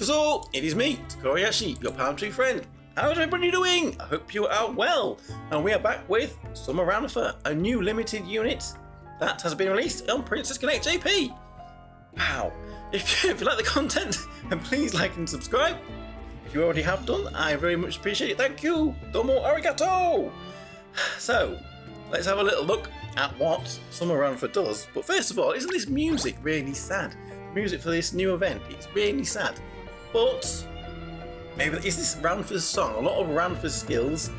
Yokozo! It is me, Tokkuri Yashi, your palm tree friend. How's everybody doing? I hope you are well. And we are back with Summer Ranpha, a new limited unit that has been released on Princess Connect JP. Wow. If you like the content, then please like and subscribe. If you already have done, I very much appreciate it. Thank you. Domo arigato. So, let's have a little look at what Summer Ranpha does. But first of all, isn't this music really sad? Music for this new event, it's really sad. But maybe is this Ranpha's song? A lot of Ranpha's skills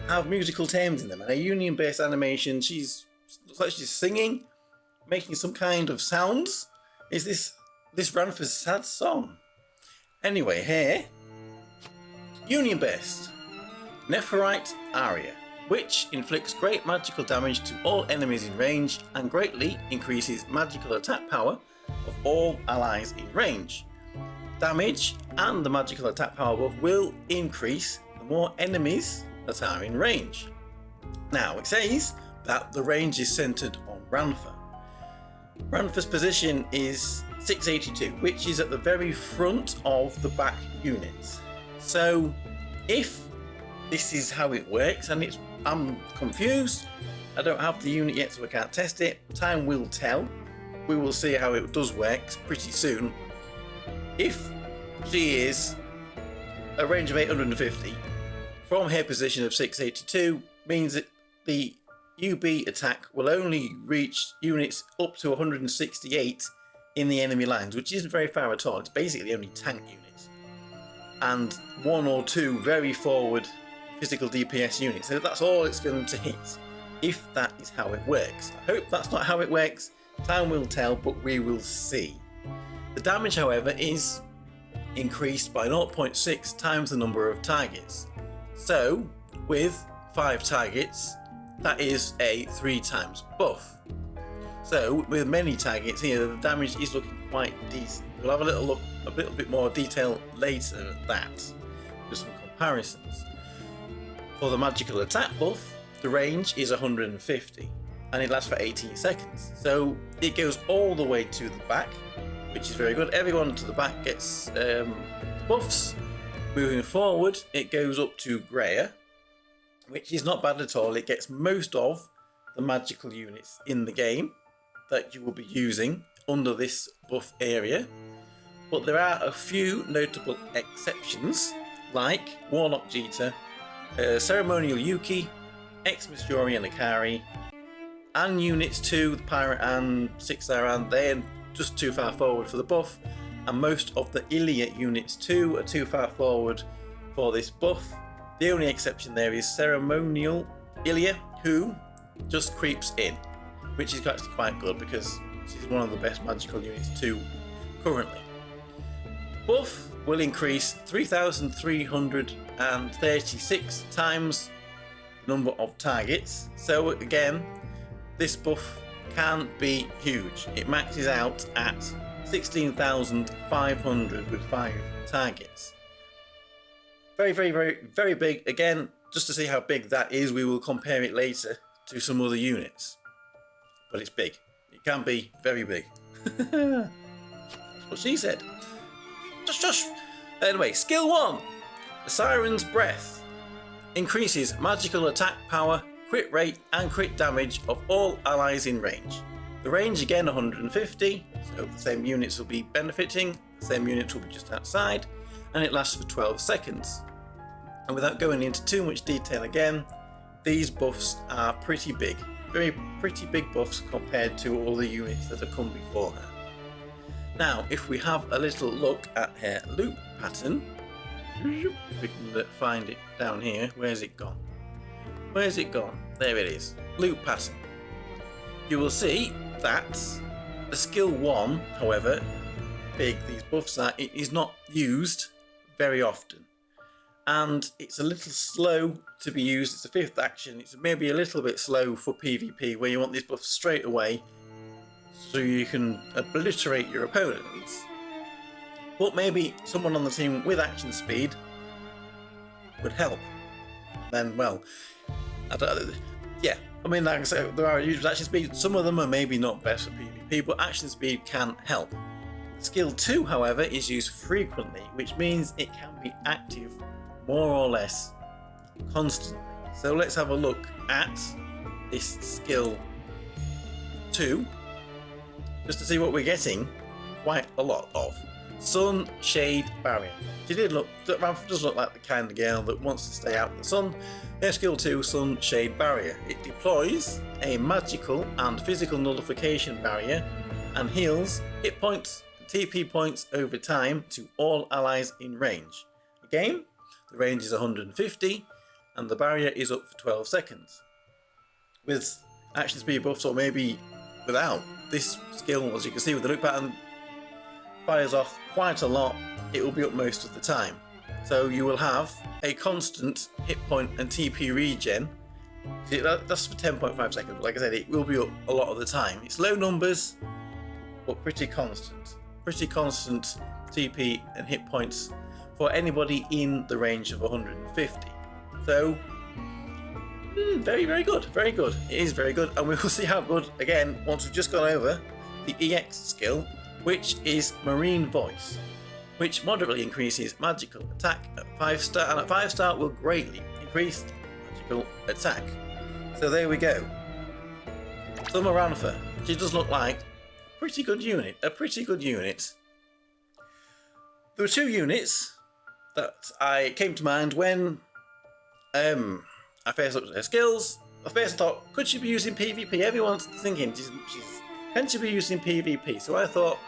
have musical terms in them, and a union-based animation. Looks like she's singing, making some kind of sounds. Is this Ranpha's sad song? Anyway, here, union-based Nephorite Aria, which inflicts great magical damage to all enemies in range and greatly increases magical attack power of all allies in range. Damage and the magical attack power buff will increase the more enemies that are in range. Now it says that the range is centered on Ranpha. Ranpha's position is 682, which is at the very front of the back units. So if this is how it works, and I'm confused, I don't have the unit yet so I can't test it, time will tell. We will see how it does work pretty soon. If she is a range of 850 from her position of 682, means that the UB attack will only reach units up to 168 in the enemy lines, which isn't very far at all. It's basically only tank units and one or two very forward physical DPS units. So that's all it's going to hit, if that is how it works. I hope that's not how it works. Time will tell, but we will see. The damage, however, is increased by 0.6 times the number of targets. So, with 5 targets, that is a 3 times buff. So, with many targets here, the damage is looking quite decent. We'll have a little bit more detail later at that, with some comparisons. For the magical attack buff, the range is 150. And it lasts for 18 seconds. So it goes all the way to the back, which is very good. Everyone to the back gets buffs. Moving forward, it goes up to Greya, which is not bad at all. It gets most of the magical units in the game that you will be using under this buff area. But there are a few notable exceptions, like Warlock Jita, Ceremonial Yuuki, Ex-Misturian Akari, and units 2, the Pirate and 6-star, and they're just too far forward for the buff, and most of the Ilya units 2 are too far forward for this buff. The only exception there is Ceremonial Ilya, who just creeps in, which is actually quite good because she's one of the best magical units 2 currently. Buff will increase 3,336 times the number of targets, so again, this buff can be huge. It maxes out at 16,500 with 5 targets. Very, very, very, very big. Again, just to see how big that is, we will compare it later to some other units. But it's big. It can be very big. That's what she said. Shush. Anyway, skill 1. The Siren's Breath increases magical attack power, crit rate and crit damage of all allies in range. The range again 150, so the same units will be benefiting, the same units will be just outside, and it lasts for 12 seconds. And without going into too much detail again, these buffs are pretty big, pretty big buffs compared to all the units that have come before her. Now, if we have a little look at her loop pattern, if we can find it down here, where's it gone? Where's it gone? There it is. Loop pattern. You will see that the skill 1, however big these buffs are, it is not used very often. And it's a little slow to be used. It's a 5th action. It's maybe a little bit slow for PvP where you want this buff straight away so you can obliterate your opponents. But maybe someone on the team with action speed would help. Then, well, yeah, I mean, like I said, there are users with action speed. Some of them are maybe not best for PvP, but action speed can help. Skill 2, however, is used frequently, which means it can be active more or less constantly. So let's have a look at this skill 2, just to see what we're getting quite a lot of. Sun Shade Barrier. Ranpha does look like the kind of girl that wants to stay out in the sun. Their skill 2, Sun Shade Barrier. It deploys a magical and physical nullification barrier and heals hit points and TP points over time to all allies in range. Again, the range is 150 and the barrier is up for 12 seconds. With action speed buffs, or maybe without, this skill, as you can see with the look pattern, fires off quite a lot. It will be up most of the time. So you will have a constant hit point and TP regen. That's for 10.5 seconds, but like I said, it will be up a lot of the time. It's low numbers, but pretty constant. Pretty constant TP and hit points for anybody in the range of 150. So, very, very good. Very good. It is very good, and we will see how good, again, once we've just gone over the EX skill, which is Marine Voice, which moderately increases magical attack at 5-star, and at 5-star will greatly increase magical attack. So there we go. Summer Ranpha. She does look like a pretty good unit. There were 2 units that came to mind when I first looked at her skills. I first thought, could she be using PvP? Everyone's thinking can she be using PvP? So I thought,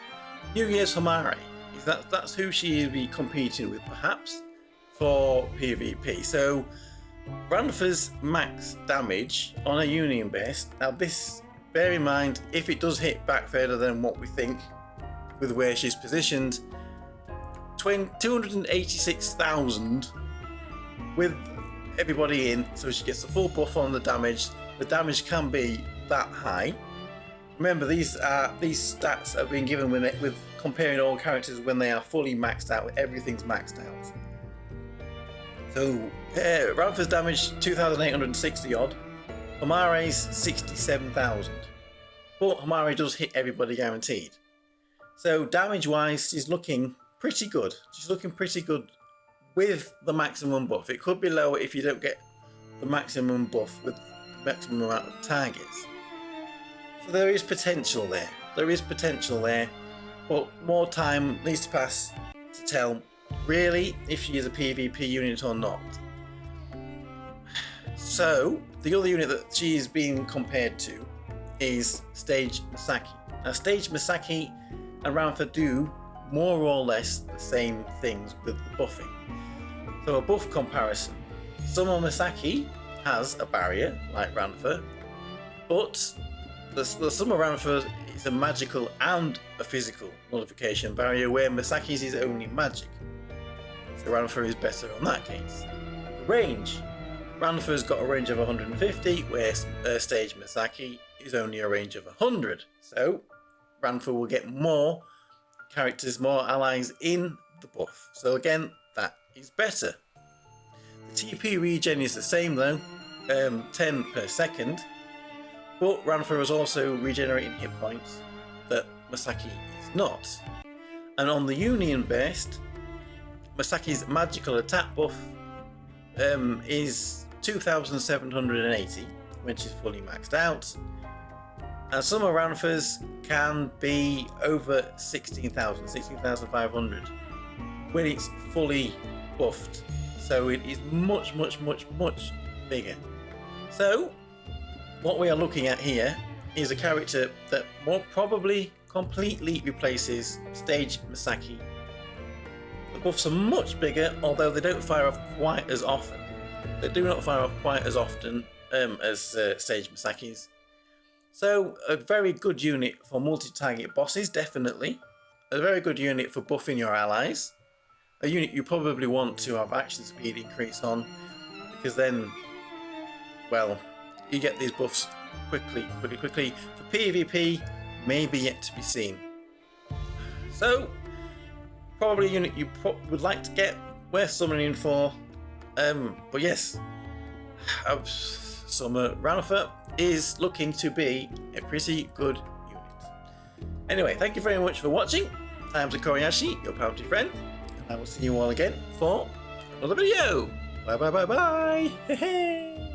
New Year's Homare. That's who she would be competing with, perhaps, for PvP. So Ranpha's max damage on a Union best. Now this, bear in mind, if it does hit back further than what we think with where she's positioned, 286,000 with everybody in, so she gets the full buff on the damage. The damage can be that high. Remember, these stats have been given with comparing all characters when they are fully maxed out, everything's maxed out. So Ranpha's damage 2,860 odd, Homare's 67,000, but Homare does hit everybody guaranteed. So damage wise, she's looking pretty good. She's looking pretty good with the maximum buff. It could be lower if you don't get the maximum buff with the maximum amount of targets. So there is potential there. But more time needs to pass to tell really if she is a PvP unit or not. So the other unit that she is being compared to is Stage Misaki. Now Stage Misaki and Ranpha do more or less the same things with the buffing. So a buff comparison. Summer Misaki has a barrier like Ranpha, but the Summer Ranpha is a magical and a physical nullification barrier, where Misaki's is only magic. So Ranpha is better on that case. Range. Ranpha's got a range of 150, where Stage Misaki is only a range of 100. So Ranpha will get more characters, more allies in the buff. So again, that is better. The TP regen is the same though, 10 per second. But Ranpha is also regenerating hit points that Misaki is not. And on the Union best, Misaki's magical attack buff is 2,780 when she's fully maxed out. And Summer Ranpha's can be over 16,500 when it's fully buffed. So it is much bigger. So what we are looking at here is a character that more probably completely replaces Stage Misaki. The buffs are much bigger, although they don't fire off quite as often. They do not fire off quite as often as Stage Misaki's. So a very good unit for multi-target bosses, definitely. A very good unit for buffing your allies. A unit you probably want to have action speed increase on, because then, well, you get these buffs quickly. For PvP, maybe yet to be seen. So, probably a unit you would like to get, worth summoning for. But yes, Summer Ranpha is looking to be a pretty good unit. Anyway, thank you very much for watching. I'm Tokkuri Yashi, your party friend, and I will see you all again for another video. Bye bye bye bye. Hey hey.